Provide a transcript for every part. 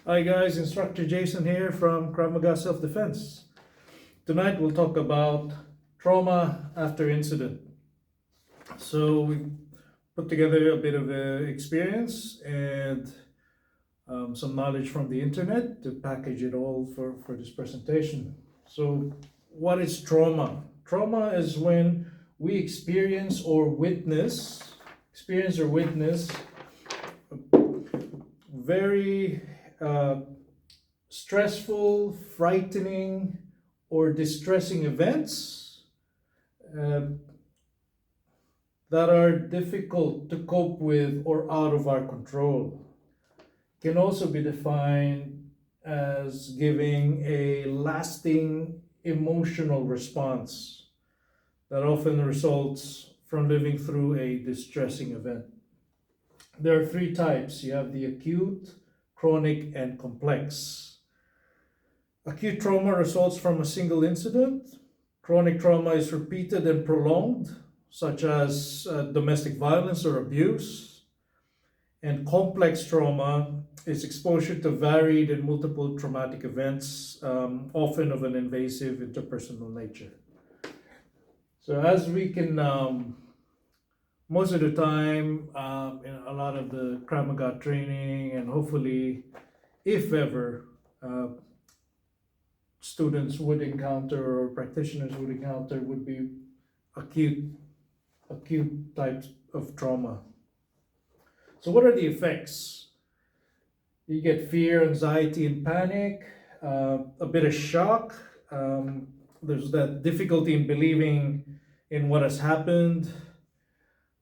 Hi guys, Instructor Jason here from Krav Maga Self-Defense. Tonight we'll talk about trauma after incident. So we put together a bit of experience and some knowledge from the internet to package it all for this presentation. So what is trauma? Trauma is when we experience or witness very stressful, frightening, or distressing events that are difficult to cope with or out of our control. Can also be defined as giving a lasting emotional response that often results from living through a distressing event. There are three types. You have the acute, chronic, and complex. Acute trauma results from a single incident. Chronic trauma is repeated and prolonged, such as domestic violence or abuse. And complex trauma is exposure to varied and multiple traumatic events, often of an invasive interpersonal nature. So as we can, most of the time, in a lot of the Krav Maga training, and hopefully, if ever, students would encounter or practitioners would encounter would be acute types of trauma. So what are the effects? You get fear, anxiety, and panic, a bit of shock. There's that difficulty in believing in what has happened.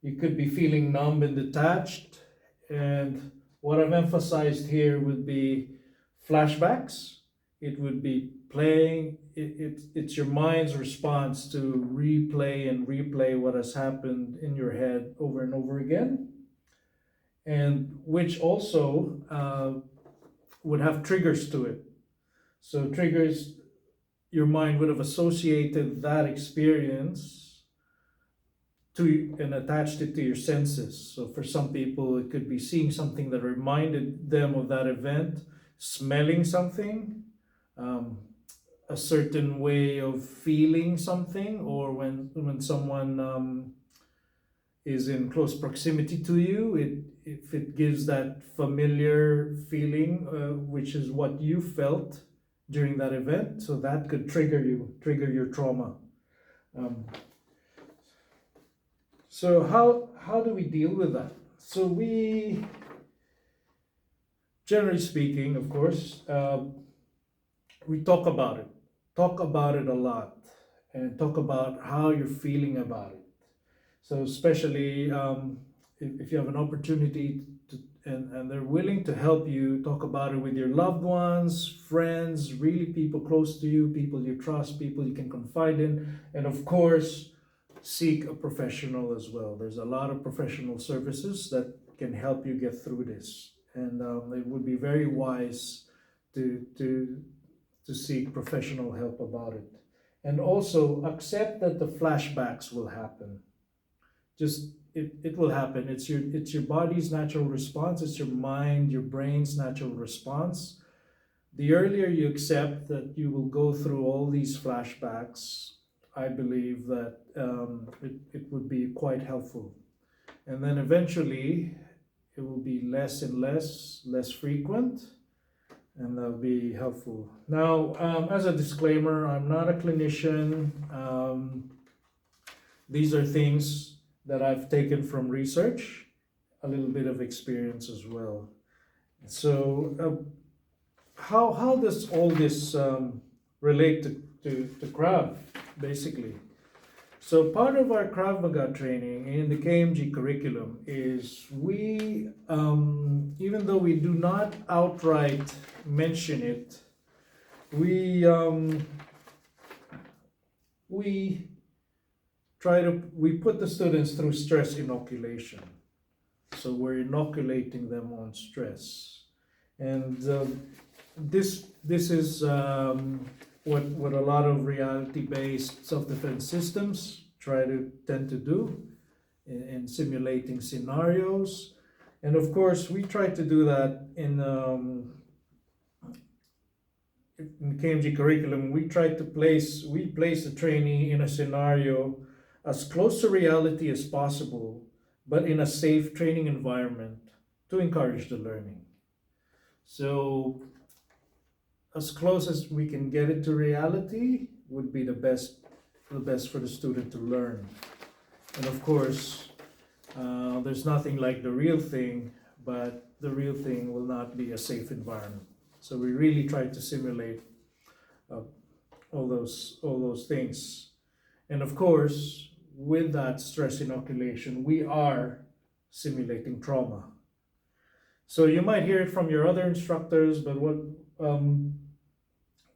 You could be feeling numb and detached. And what I've emphasized here would be flashbacks. It would be playing, it's your mind's response to replay what has happened in your head over and over again. And which also would have triggers to it. So triggers, your mind would have associated that experience to and attached it to your senses. So for some people, it could be seeing something that reminded them of that event, smelling something, a certain way of feeling something, or when someone is in close proximity to you, if it gives that familiar feeling, which is what you felt during that event, so that could trigger your trauma. So how do we deal with that? So we, generally speaking, of course, we talk about it a lot, and talk about how you're feeling about it. So especially if you have an opportunity to, and they're willing to help you, talk about it with your loved ones, friends, really people close to you, people you trust, people you can confide in, and of course, seek a professional as well. There's a lot of professional services that can help you get through this, and it would be very wise to seek professional help about it. And also accept that the flashbacks will happen. Just it will happen. It's your body's natural response. It's your mind, your brain's natural response. The earlier you accept that you will go through all these flashbacks, I believe that it would be quite helpful. And then eventually it will be less and less frequent, and that'll be helpful. Now, as a disclaimer, I'm not a clinician. These are things that I've taken from research, a little bit of experience as well. So, how does all this relate to Krav, basically? So part of our Krav Maga training in the KMG curriculum is we, even though we do not outright mention it, we put the students through stress inoculation. So we're inoculating them on stress, and this is what a lot of reality-based self-defense systems tend to do in simulating scenarios. And of course, we try to do that in in the KMG curriculum, we place the trainee in a scenario as close to reality as possible, but in a safe training environment to encourage the learning. So as close as we can get it to reality would be the best for the student to learn. And of course, there's nothing like the real thing, but the real thing will not be a safe environment. So we really try to simulate uh, all those things. And of course, with that stress inoculation, we are simulating trauma. So you might hear it from your other instructors, but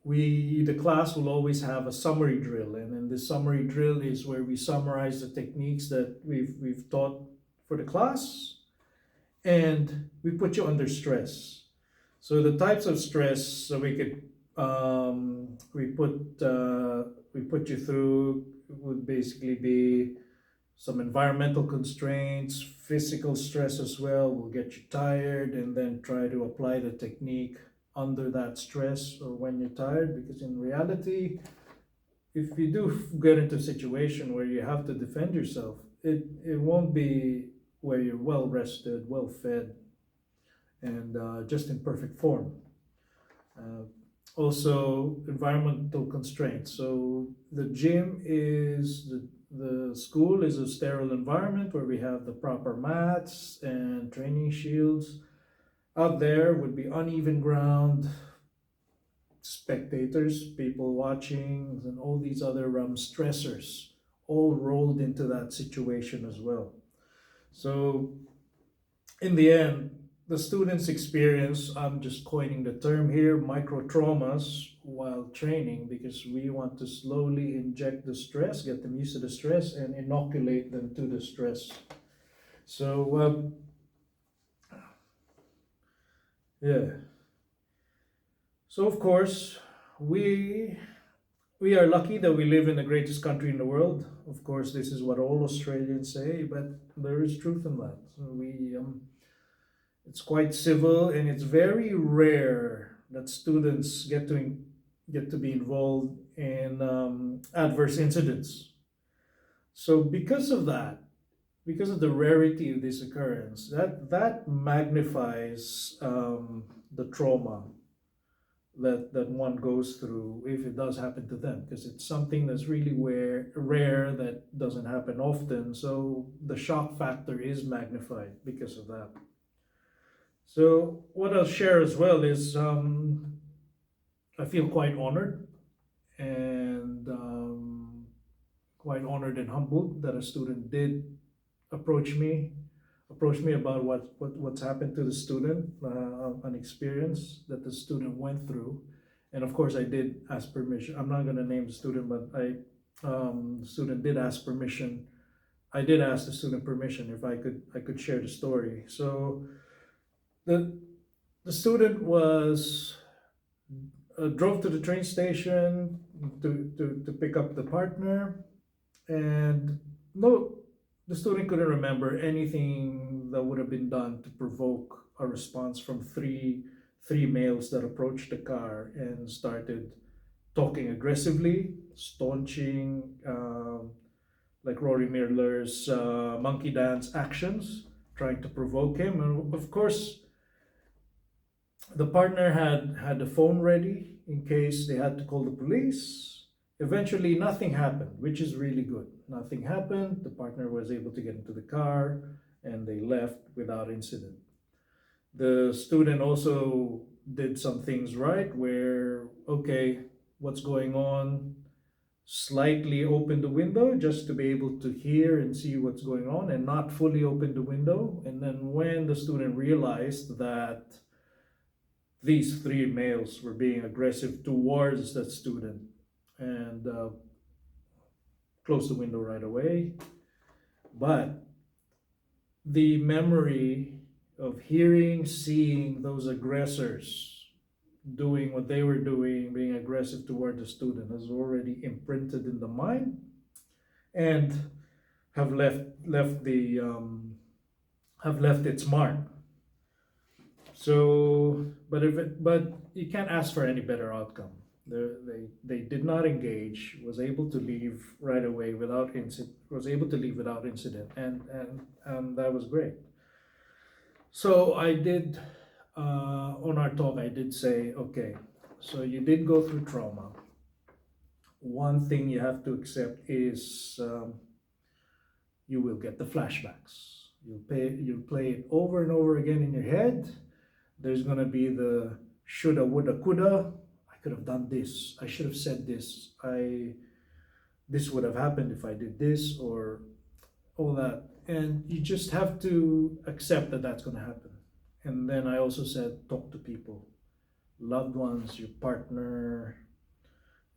the class will always have a summary drill, and then the summary drill is where we summarize the techniques that we've taught for the class, and we put you under stress. So the types of stress, so we put you through would basically be some environmental constraints, physical stress as well will get you tired, and then try to apply the technique under that stress or when you're tired, because in reality, if you do get into a situation where you have to defend yourself, it won't be where you're well rested, well fed, and just in perfect form. Also, environmental constraints. So the gym is the school is a sterile environment where we have the proper mats and training shields. Out there would be uneven ground, spectators, people watching, and all these other stressors all rolled into that situation as well. So in the end, the students experience, I'm just coining the term here, micro traumas while training, because we want to slowly inject the stress, get them used to the stress, and inoculate them to the stress. So, yeah. So of course, we are lucky that we live in the greatest country in the world. Of course, this is what all Australians say, but there is truth in that. So it's quite civil, and it's very rare that students get to be involved in adverse incidents. So because of that, because of the rarity of this occurrence, that magnifies the trauma that one goes through if it does happen to them, because it's something that's really rare that doesn't happen often. So the shock factor is magnified because of that. So what I'll share as well is I feel quite honored and and humbled that a student did approach me about what's happened to the student, an experience that the student went through. And of course I did ask permission. I'm not going to name the student, but the student did ask permission. I did ask the student permission if I could share the story. So the student drove to the train station to pick up the partner, and the student couldn't remember anything that would have been done to provoke a response from three males that approached the car and started talking aggressively, staunching, like Rory Miller's monkey dance actions, trying to provoke him. And of course, the partner had the phone ready in case they had to call the police. Eventually, nothing happened, which is really good. Nothing happened. The partner was able to get into the car, and they left without incident. The student also did some things right, where, okay, what's going on? Slightly open the window just to be able to hear and see what's going on, and not fully open the window. And then when the student realized that these three males were being aggressive towards that student, and closed the window right away. But the memory of hearing, seeing those aggressors doing what they were doing, being aggressive toward the student, has already imprinted in the mind, and have left its mark. So, but you can't ask for any better outcome. They did not engage, was able to leave right away without incident, was able to leave without incident, and that was great. So I did, on our talk, I did say, okay, so you did go through trauma. One thing you have to accept is you will get the flashbacks. You'll play it over and over again in your head. There's gonna be the shoulda, woulda, coulda. I could have done this. I should have said this. This would have happened if I did this, or all that. And you just have to accept that that's gonna happen. And then I also said, talk to people, loved ones, your partner.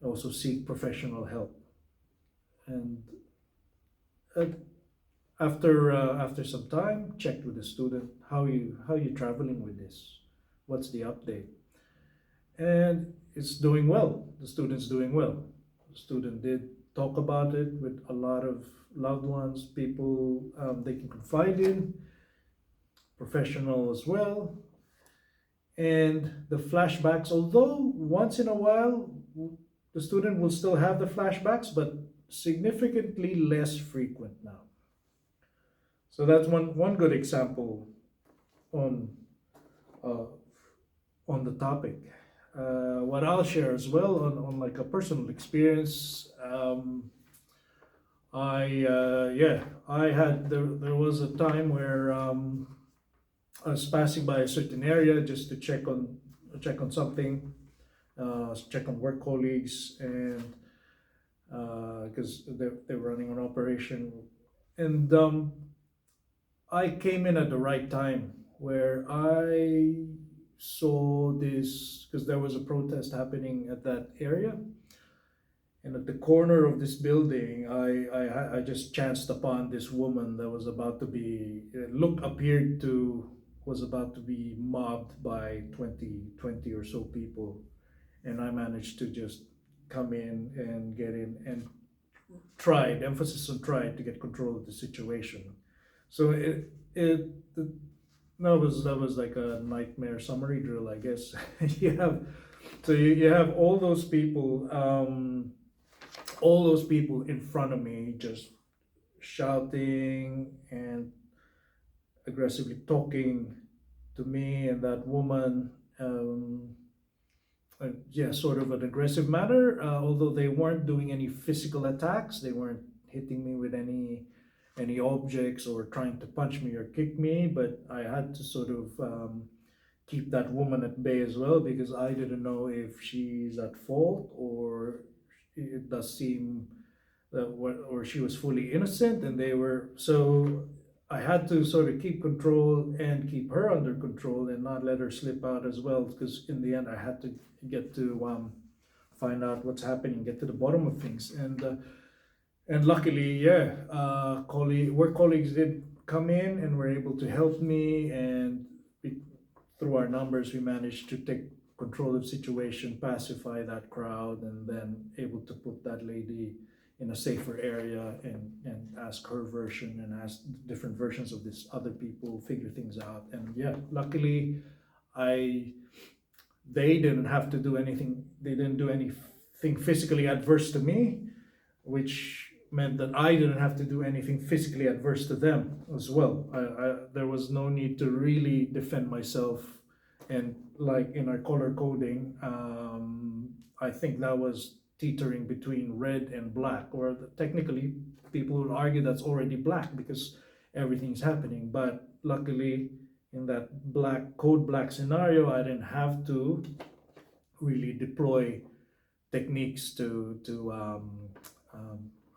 Also seek professional help. And uh, after some time, checked with the student, how you traveling with this? What's the update? And it's doing well. The student's doing well. The student did talk about it with a lot of loved ones, people they can confide in, professional as well. And the flashbacks, although once in a while the student will still have the flashbacks, but significantly less frequent now. So that's one good example on uh, on the topic. What I'll share as well on like a personal experience. I had there was a time where I was passing by a certain area just to check on something, check on work colleagues, and because they're running an operation, and I came in at the right time where I saw this because there was a protest happening at that area, and at the corner of this building, I just chanced upon this woman that was about to be appeared to was about to be mobbed by 20 or so people, and I managed to just come in and get in and tried, emphasis on tried, to get control of the situation. So it that was like a nightmare summary drill, I guess. you have you have all those people in front of me just shouting and aggressively talking to me and that woman. Yeah, sort of an aggressive manner. Although they weren't doing any physical attacks, they weren't hitting me with any objects or trying to punch me or kick me. But I had to sort of keep that woman at bay as well, because I didn't know if she's at fault, or it does seem that or she was fully innocent, and they were so. I had to sort of keep control and keep her under control and not let her slip out as well, because in the end I had to get to find out what's happening, get to the bottom of things, and luckily, yeah, work colleagues did come in and were able to help me, and through our numbers, we managed to take control of the situation, pacify that crowd, and then able to put that lady in a safer area and ask her version and ask different versions of this other people, figure things out. And yeah, luckily, they didn't have to do anything. They didn't do anything physically adverse to me, which meant that I didn't have to do anything physically adverse to them as well. There was no need to really defend myself. And like in our color coding, I think that was teetering between red and black, or technically people would argue that's already black because everything's happening. But luckily, in that code black scenario, I didn't have to really deploy techniques to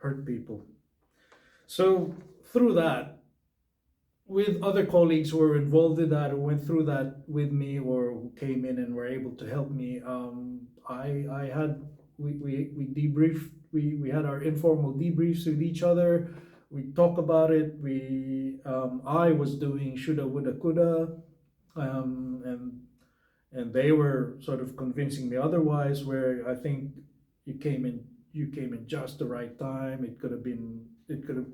hurt people. So through that, with other colleagues who were involved in that, who went through that with me, or who came in and were able to help me, I had we debriefed. We had our informal debriefs with each other. We talk about it. I was doing shoulda, woulda, coulda, and they were sort of convincing me otherwise. Where I think you came in just the right time. It could have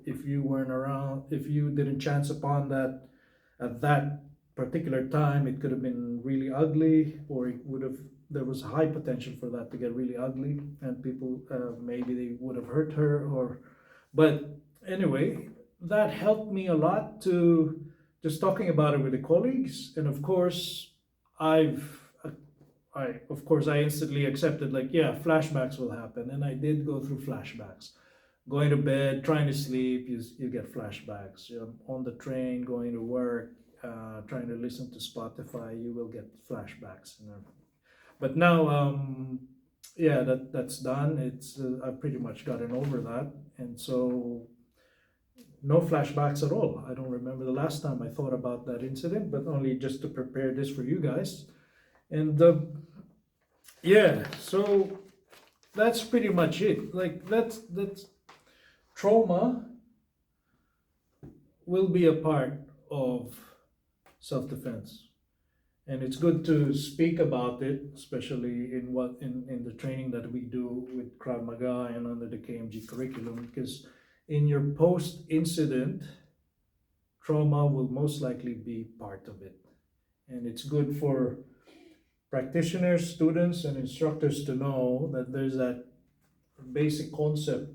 if you weren't around, if you didn't chance upon that at that particular time, it could have been really ugly, or it would have, there was high potential for that to get really ugly, and people maybe they would have hurt her, or, but anyway, that helped me a lot to just talking about it with the colleagues, and of course, I instantly accepted, like, yeah, flashbacks will happen, and I did go through flashbacks. Going to bed, trying to sleep, you get flashbacks. You're on the train, going to work, trying to listen to Spotify, you will get flashbacks. But now, yeah, that's done. It's I've pretty much gotten over that, and so no flashbacks at all. I don't remember the last time I thought about that incident, but only just to prepare this for you guys. And yeah, so that's pretty much it. Like that's trauma will be a part of self-defense, and it's good to speak about it, especially in the training that we do with Krav Maga and under the KMG curriculum, because in your post-incident trauma will most likely be part of it, and it's good for practitioners, students, and instructors to know that there's that basic concept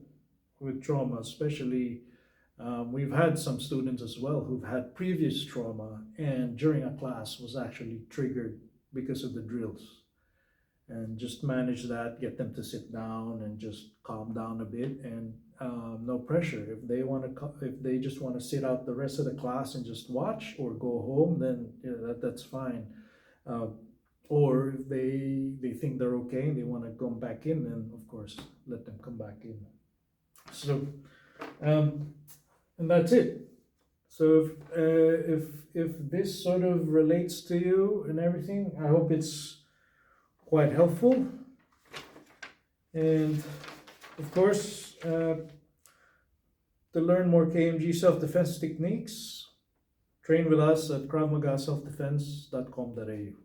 with trauma, especially we've had some students as well who've had previous trauma and during a class was actually triggered because of the drills. And just manage that, get them to sit down and just calm down a bit, and no pressure. If they want to, if they just want to sit out the rest of the class and just watch or go home, then yeah, that's fine. Uh, or if they think they're okay and they want to come back in, then of course let them come back in. So and that's it. So if this sort of relates to you and everything, I hope it's quite helpful. And of course, to learn more KMG self-defense techniques, train with us at kravmagaselfdefense.com.au.